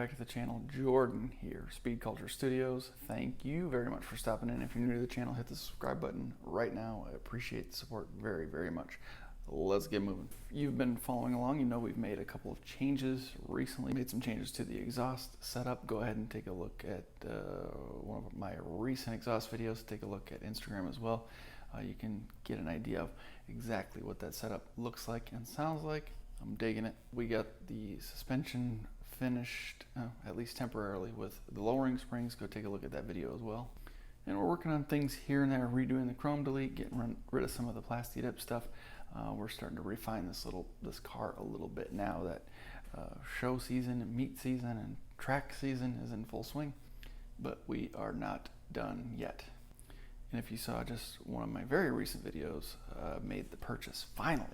back to the channel. Jordan here, Speed Culture Studios. Thank you very much for stopping in. If you're new to the channel, hit the subscribe button right now. I appreciate the support very, very much. Let's get moving. If you've been following along, you know we've made a couple of changes recently. Made some changes to the exhaust setup. Go ahead and take a look at one of my recent exhaust videos. Take a look at Instagram as well. You can get an idea of exactly what that setup looks like and sounds like. I'm digging it. We got the suspension finished, at least temporarily, with the lowering springs. Go take a look at that video as well. And we're working on things here and there, redoing the chrome delete, getting rid of some of the plastic dip stuff. We're starting to refine this car a little bit now that show season and meet season and track season is in full swing, but we are not done yet. And if you saw just one of my very recent videos, made the purchase finally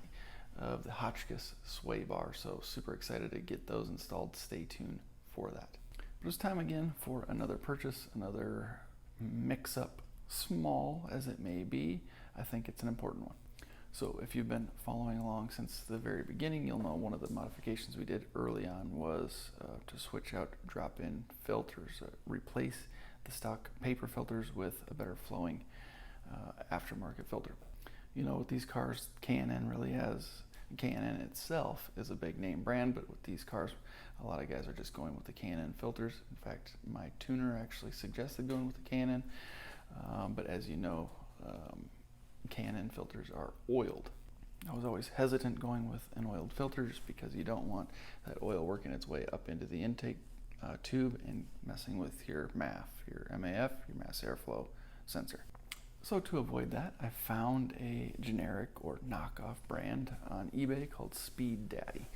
of the Hotchkiss sway bar, so super excited to get those installed. Stay tuned for that. But it's time again for another purchase, another mix-up, small as it may be. I think it's an important one. So if you've been following along since the very beginning, you'll know one of the modifications we did early on was to switch out drop-in filters, replace the stock paper filters with a better flowing aftermarket filter. You know, with these cars, K&N really has, K&N itself is a big name brand, but with these cars, a lot of guys are just going with the K&N filters. In fact, my tuner actually suggested going with the K&N, but as you know, K&N filters are oiled. I was always hesitant going with an oiled filter just because you don't want that oil working its way up into the intake tube and messing with your MAF, your mass airflow sensor. So to avoid that, I found a generic or knockoff brand on eBay called Speed Daddy.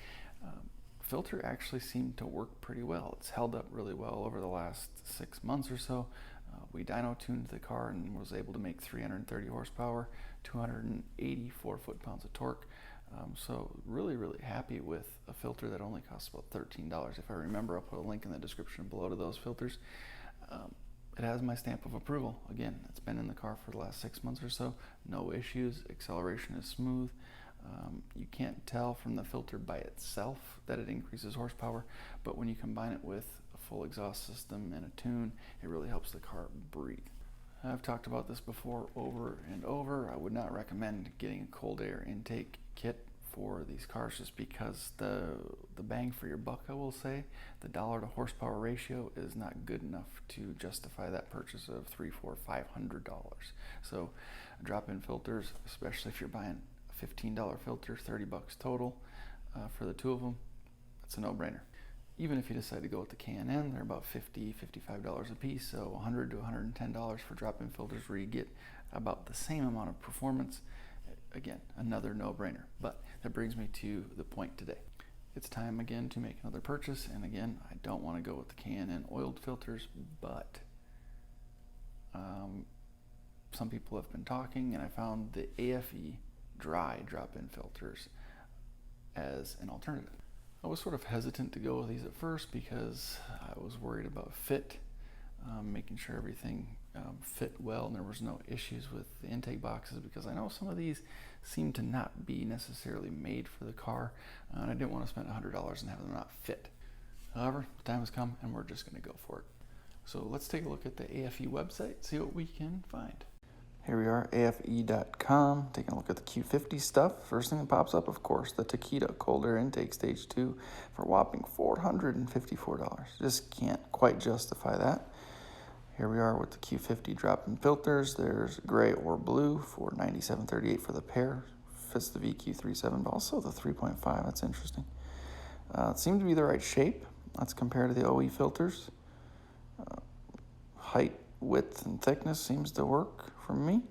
Filter actually seemed to work pretty well. It's held up really well over the last 6 months or so. We dyno tuned the car and was able to make 330 horsepower, 284 foot-pounds of torque. So really, really happy with a filter that only costs about $13. If I remember, I'll put a link in the description below to those filters. It has my stamp of approval. Again, it's been in the car for the last 6 months or so. No issues. Acceleration is smooth. You can't tell from the filter by itself that it increases horsepower, but when you combine it with a full exhaust system and a tune, it really helps the car breathe. I've talked about this before over and over. I would not recommend getting a cold air intake kit for these cars just because the bang for your buck, I will say, the dollar to horsepower ratio is not good enough to justify that purchase of $300, $400, $500. So drop-in filters, especially if you're buying a $15 filter, $30 total for the two of them, it's a no-brainer. Even if you decide to go with the K&N, they're about $50, $55 a piece, so $100 to $110 for drop-in filters where you get about the same amount of performance. Again, another no-brainer. But that brings me to the point today. It's time again to make another purchase, and again, I don't want to go with the K&N oiled filters, but some people have been talking, and I found the Afe dry drop-in filters as an alternative. I was sort of hesitant to go with these at first because I was worried about fit, making sure everything fit well and there was no issues with the intake boxes, because I know some of these seem to not be necessarily made for the car, and I didn't want to spend $100 and have them not fit. However, the time has come and we're just going to go for it. So let's take a look at the Afe website, see what we can find. Here we are, afe.com, taking a look at the Q50 stuff. First thing that pops up, of course, the Takeda cold air intake stage 2 for a whopping $454. Just can't quite justify that. Here we are with the Q50 drop-in filters. There's gray or blue for $97.38 for the pair. Fits the VQ37, but also the 3.5. That's interesting. It seemed to be the right shape. That's compared to the OE filters. Height, width, and thickness seems to work for me.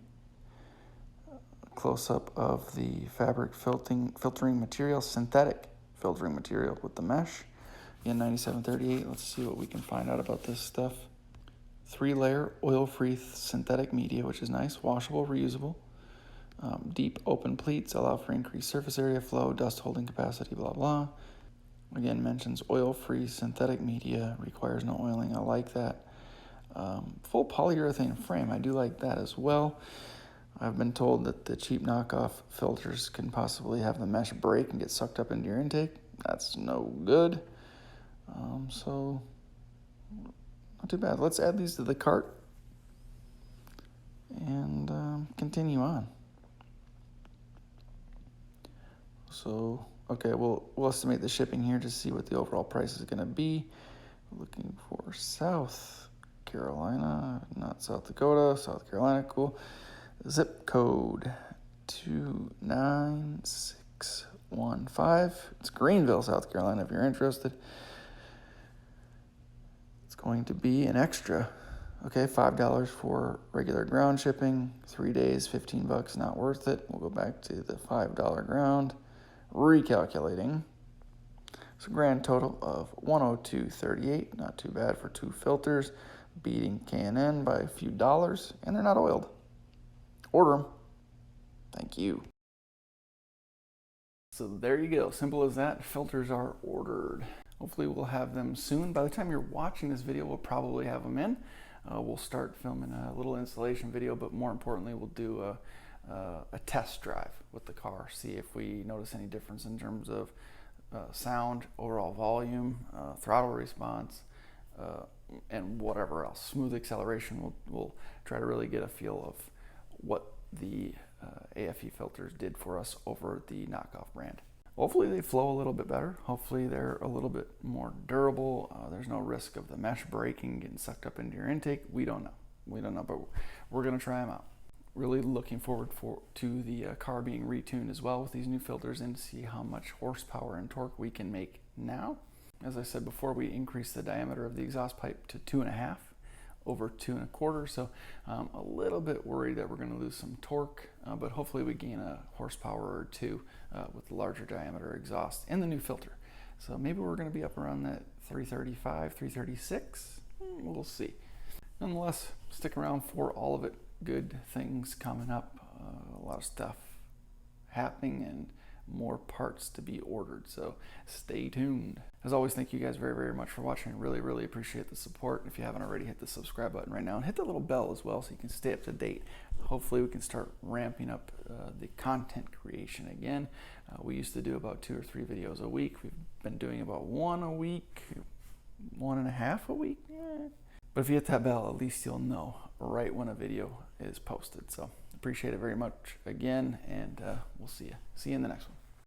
Close-up of the fabric filtering material, synthetic filtering material with the mesh. Again, $97.38. Let's see what we can find out about this stuff. 3-layer oil-free synthetic media, which is nice, washable, reusable. Deep open pleats allow for increased surface area flow, dust holding capacity, blah, blah. Again, mentions oil-free synthetic media, requires no oiling. I like that. Full polyurethane frame, I do like that as well. I've been told that the cheap knockoff filters can possibly have the mesh break and get sucked up into your intake. That's no good. So not too bad. Let's add these to the cart and continue on. So, okay, we'll estimate the shipping here to see what the overall price is going to be. We're looking for South Carolina, not South Dakota, South Carolina, cool. Zip code 29615. It's Greenville, South Carolina, if you're interested. It's going to be an extra. Okay, $5 for regular ground shipping, 3 days, $15, not worth it. We'll go back to the $5 ground, recalculating. So grand total of $102.38, not too bad for 2 filters, beating K&N by a few dollars, and they're not oiled. Order them. Thank you. So there you go, simple as that. Filters are ordered. Hopefully we'll have them soon. By the time you're watching this video, we'll probably have them in. We'll start filming a little installation video, but more importantly, we'll do a test drive with the car, see if we notice any difference in terms of sound, overall volume, throttle response, and whatever else. Smooth acceleration. We'll try to really get a feel of what the Afe filters did for us over the knockoff brand. Hopefully they flow a little bit better. Hopefully they're a little bit more durable. There's no risk of the mesh breaking, getting sucked up into your intake. We don't know. But we're gonna try them out. Really looking forward to the car being retuned as well with these new filters and see how much horsepower and torque we can make now. As I said before, we increased the diameter of the exhaust pipe to 2.5 over 2 1/4. So a little bit worried that we're going to lose some torque, but hopefully we gain a horsepower or two with the larger diameter exhaust and the new filter. So maybe we're going to be up around that 335, 336. We'll see. Nonetheless, stick around for all of it. Good things coming up, a lot of stuff happening and more parts to be ordered, so stay tuned. As always, thank you guys very, very much for watching. Really appreciate the support. If you haven't already, hit the subscribe button right now and hit the little bell as well so you can stay up to date. Hopefully we can start ramping up the content creation again. We used to do about 2 or 3 videos a week. We've been doing about 1 a week, 1.5 a week. But if you hit that bell, at least you'll know right when a video is posted. So appreciate it very much again, and we'll see you in the next one.